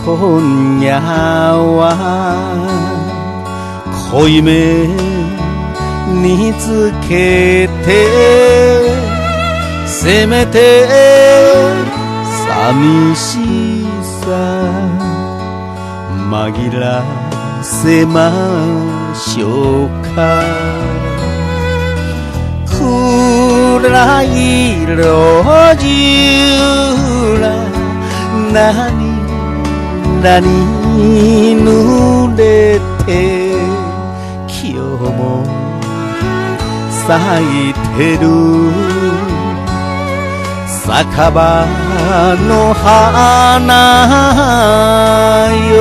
今夜は濃いめにつけてせめて寂しさ紛らせましょうか。暗い路地裏涙に濡れて今日も咲いてる酒場の花よ。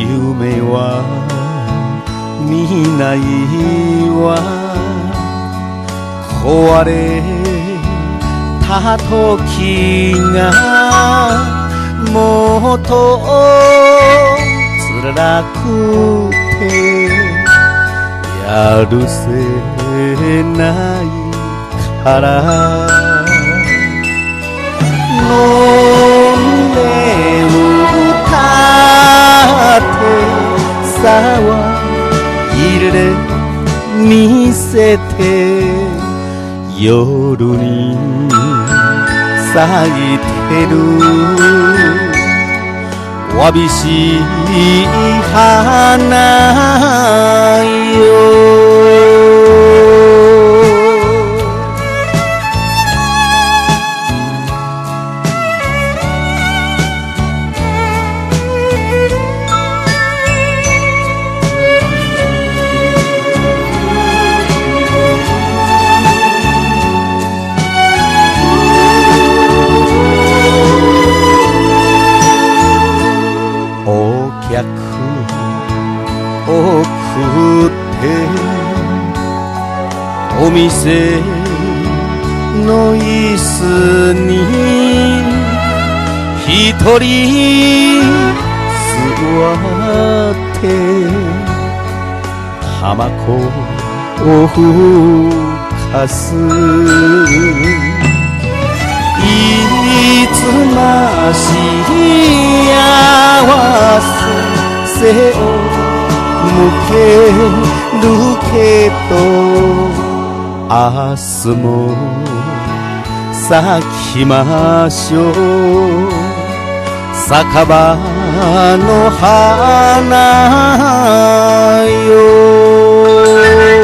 夢は見ないわ壊れた時がもっと辛くてやるせないから飲んで歌って騒いで見せて夜に咲いてるわびしい花よ。送ってお店の椅子に一人座ってタバコをふかすいつま幸せを向けるけど明日も咲きましょう酒場の花よ。